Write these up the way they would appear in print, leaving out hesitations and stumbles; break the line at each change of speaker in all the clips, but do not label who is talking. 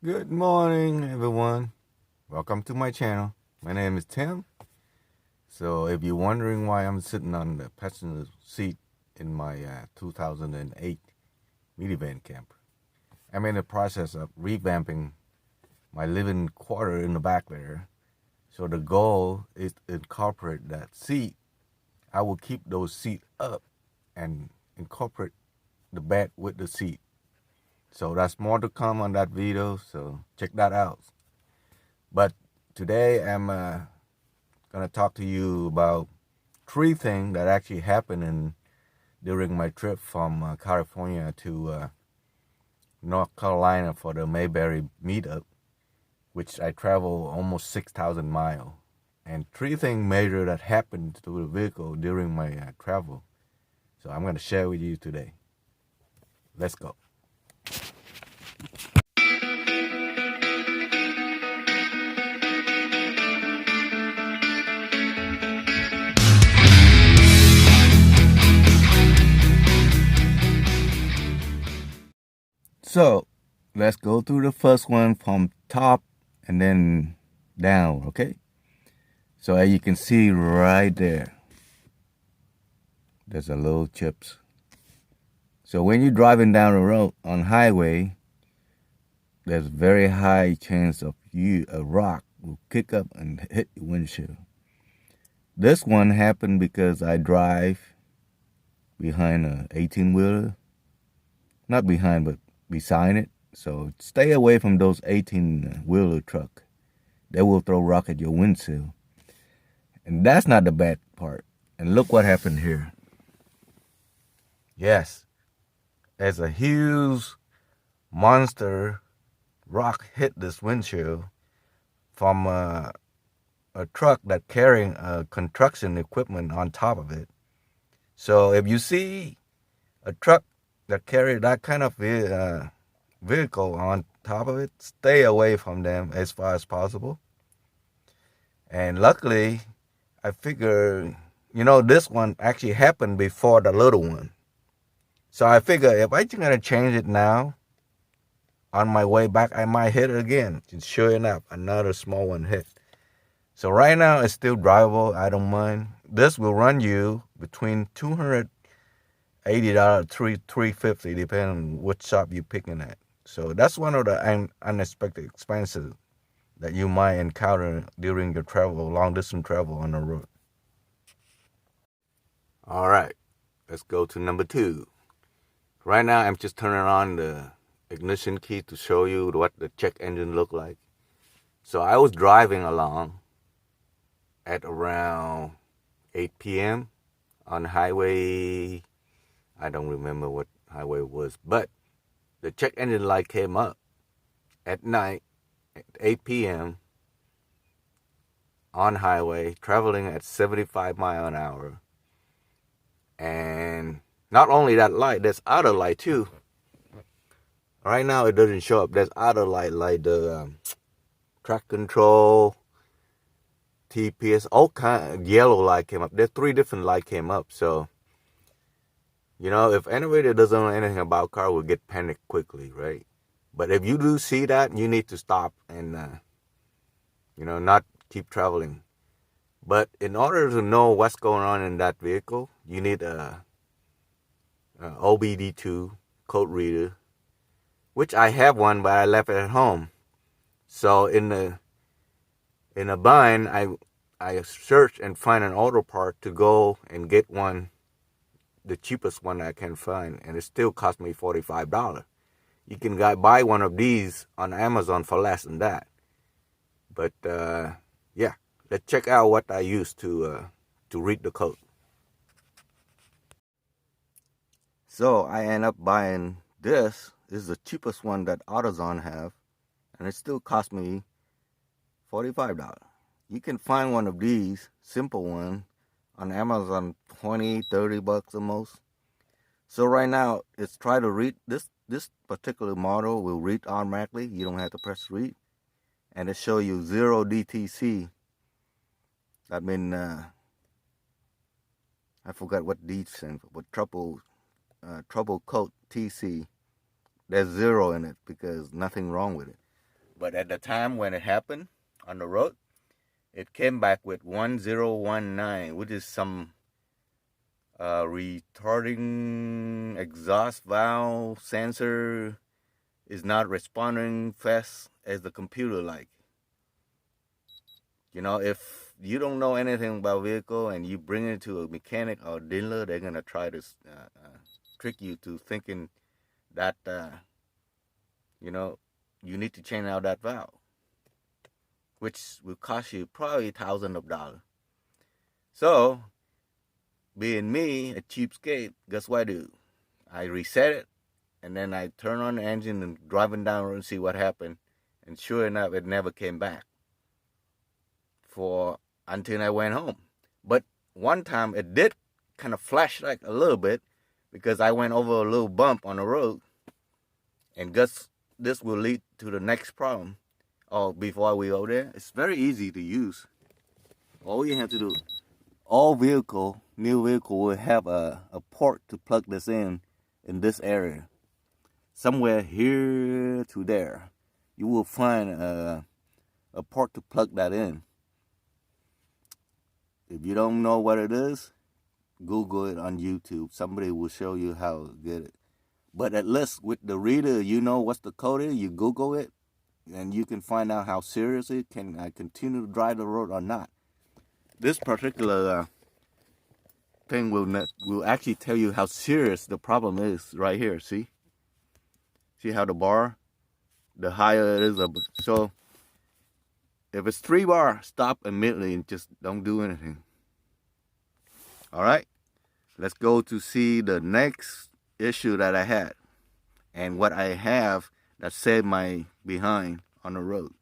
Good morning, everyone. Welcome to my channel. My name is Tim. So if you're wondering why I'm sitting on the passenger seat in my 2008 minivan camper, I'm in the process of revamping my living quarter in the back there. So the goal is to incorporate that seat. I will keep those seats up and incorporate the bed with the seat. So that's more to come on that video, so check that out. But today I'm gonna talk to you about three things that actually happened during my trip from California to North Carolina for the Mayberry meetup, which I traveled almost 6,000 miles. And three things major that happened to the vehicle during my travel. So I'm gonna share with you today. Let's go. So let's go through the first one from top and then down, okay? So as you can see right there, there's a little chips. So when you're driving down the road on highway, there's very high chance of a rock will kick up and hit your windshield. This one happened because I drive behind a 18-wheeler. Not behind, but beside it. So stay away from those 18-wheeler truck. They will throw rock at your windshield. And that's not the bad part. And look what happened here. Yes, there's a huge monster rock hit this windshield from a truck that carrying construction equipment on top of it. So if you see a truck that carry that kind of vehicle on top of it, stay away from them as far as possible. And luckily, I figure, this one actually happened before the little one. So I figure if I'm gonna change it now, on my way back, I might hit it again. And sure enough, another small one hit. So right now, it's still drivable. I don't mind. This will run you between $280 to $350, depending on which shop you're picking at. So that's one of the unexpected expenses that you might encounter during your travel, long distance travel on the road. All right, let's go to number two. Right now, I'm just turning on the ignition key to show you what the check engine look like. So I was driving along at around 8 p.m. on highway. I don't remember what highway it was, but the check engine light came up at night at 8 p.m. on highway, traveling at 75 miles an hour. And not only that light, there's other light too. Right now it doesn't show up. There's other light like the track control, TPS, all kind of yellow light came up. There's three different light came up. So, if anybody that doesn't know anything about car will get panicked quickly, right? But if you do see that, you need to stop and, not keep traveling. But in order to know what's going on in that vehicle, you need a OBD2 code reader, which I have one, but I left it at home. So in a bind, I search and find an auto part to go and get one, the cheapest one I can find, and it still cost me $45. You can buy one of these on Amazon for less than that. But yeah, let's check out what I used to read the code. So I end up buying this. This is the cheapest one that AutoZone have, and it still cost me $45. You can find one of these, simple one, on Amazon, $20-$30 the most. So right now, it's try to read, this particular model will read automatically. You don't have to press read. And it show you 0 DTC. I mean, I forgot what D stands for, but trouble code TC. There's 0 in it because nothing wrong with it. But at the time when it happened on the road, it came back with 1019, which is some retarding exhaust valve sensor is not responding fast as the computer like. You know, if you don't know anything about vehicle and you bring it to a mechanic or dealer, they're gonna try to trick you to thinking that you know, you need to change out that valve, which will cost you probably thousands of dollars. So, being me, a cheapskate, guess what I do? I reset it, and then I turn on the engine and driving down the road and see what happened. And sure enough, it never came back until I went home. But one time it did kind of flash like a little bit because I went over a little bump on the road. And guess this will lead to the next problem. Oh, before we go there, it's very easy to use. All you have to do, all new vehicle will have a port to plug this in this area. Somewhere here to there, you will find a port to plug that in. If you don't know what it is, Google it on YouTube. Somebody will show you how to get it. But at least with the reader, you know what's the code is. You Google it, and you can find out how serious it can. I continue to drive the road or not. This particular thing will actually tell you how serious the problem is right here. See how the bar, the higher it is. So if it's 3 bar, stop immediately and just don't do anything. All right, let's go to see the next issue that I had and what I have that saved my behind on the road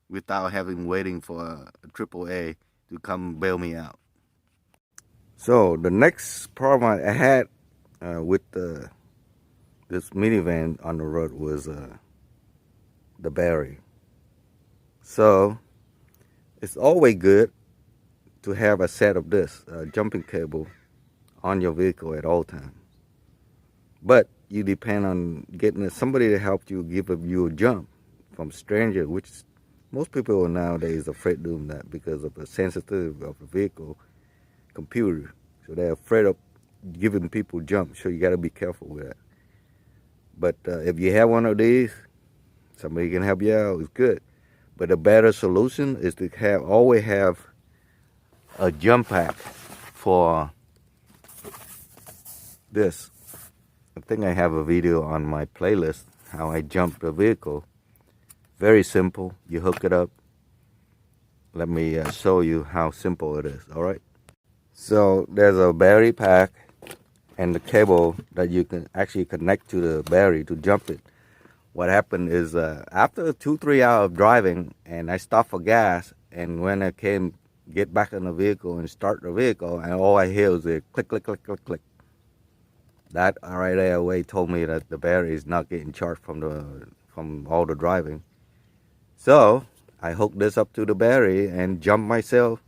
without waiting for a AAA to come bail me out. So the next problem I had with this minivan on the road was the battery. So it's always good to have a set of this jumping cable on your vehicle at all times. But you depend on getting somebody to help you give you a jump from stranger, which most people are nowadays afraid doing that because of the sensitivity of the vehicle computer. So they're afraid of giving people jump. So you got to be careful with that. But if you have one of these, somebody can help you out. It's good. But a better solution is to always have a jump pack for this. I think I have a video on my playlist how I jump the vehicle. Very simple. You hook it up. Let me show you how simple it is. All right. So there's a battery pack and the cable that you can actually connect to the battery to jump it. What happened is after 2-3 hours of driving, and I stopped for gas, and when I get back in the vehicle and start the vehicle, and all I hear was a click, click, click, click, click. That right away told me that the battery is not getting charged from all the driving. So I hooked this up to the battery and jumped myself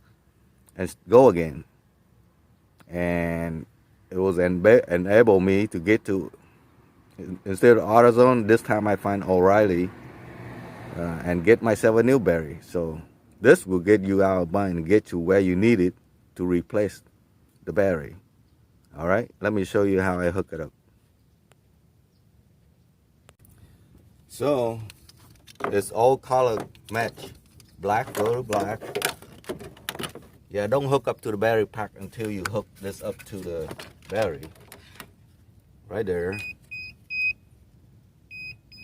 and go again. And it was enable me to get to, instead of AutoZone, this time I find O'Reilly and get myself a new battery. So this will get you out of bind and get you where you need it to replace the battery. All right, let me show you how I hook it up. So it's all color match, black, go to black. Yeah, don't hook up to the battery pack until you hook this up to the battery. Right there.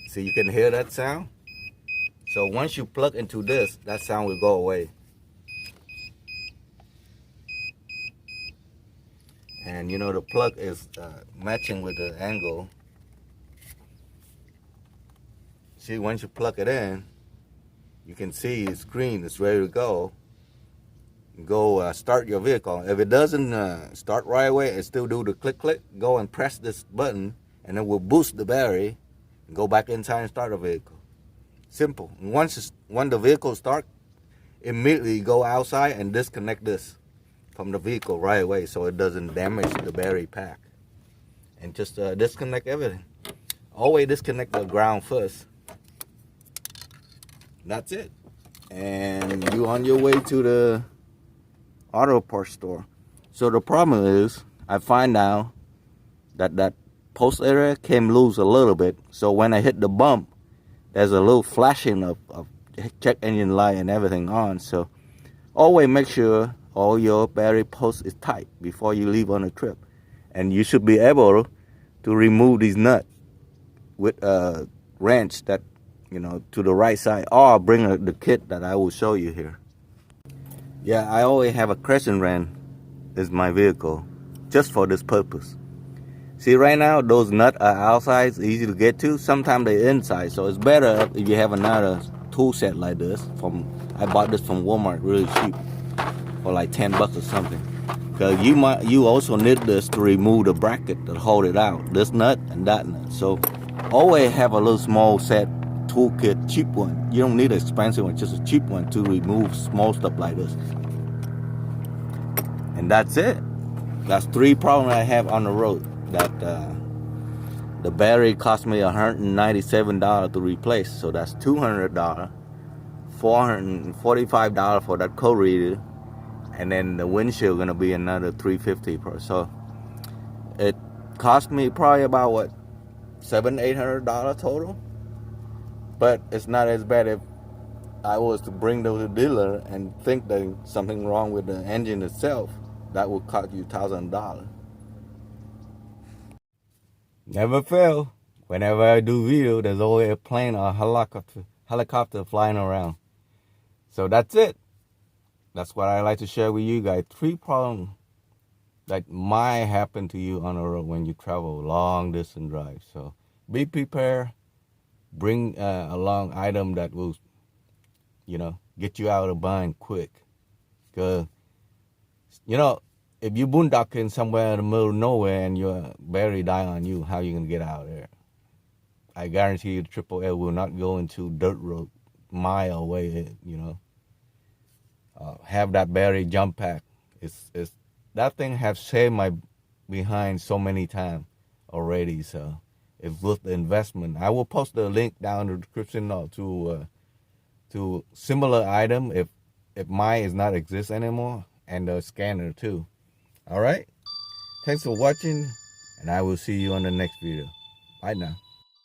See, you can hear that sound? So once you plug into this, that sound will go away. And you know the plug is matching with the angle. See, once you plug it in, you can see it's green, it's ready to go. Go start your vehicle. If it doesn't start right away and still do the click click, go and press this button and it will boost the battery and go back inside and start the vehicle. Simple. And once the vehicle starts, immediately go outside and disconnect this from the vehicle right away so it doesn't damage the battery pack. And just disconnect everything. Always disconnect the ground first. That's it. And you on your way to the auto parts store. So the problem is, I find out that post area came loose a little bit. So when I hit the bump, there's a little flashing of check engine light and everything on. So always make sure all your battery post is tight before you leave on a trip. And you should be able to remove these nuts with a wrench that, to the right side, or bring the kit that I will show you here. Yeah, I always have a crescent wrench is my vehicle just for this purpose. See, right now those nuts are outside, it's easy to get to. Sometimes they're inside, so it's better if you have another tool set like this. I bought this from Walmart really cheap for like 10 bucks or something. Because you also need this to remove the bracket that hold it out, this nut and that nut. So always have a little small set toolkit, cheap one. You don't need an expensive one, just a cheap one to remove small stuff like this. And that's it. That's 3 problems I have on the road. That the battery cost me $197 to replace, so that's $200, $445 for that code reader, and then the windshield gonna be another $350 So it cost me probably about what, $700-800 total. But it's not as bad if I was to bring to the dealer and think that something wrong with the engine itself. That would cost you $1,000. Never fail. Whenever I do video, there's always a plane or a helicopter flying around. So that's it. That's what I like to share with you guys. 3 problems that might happen to you on the road when you travel long distance drive. So be prepared. Bring along item that will, get you out of the bind quick. Because, if you boondocking somewhere in the middle of nowhere and your battery die on you, how you going to get out of there? I guarantee you the Triple L will not go into dirt road mile away, have that battery jump pack. It's that thing have saved my behind so many times already, so it's worth the investment. I will post the link down in the description to similar item if mine is not exist anymore, and the scanner too. All right. Thanks for watching, and I will see you on the next video. Bye now.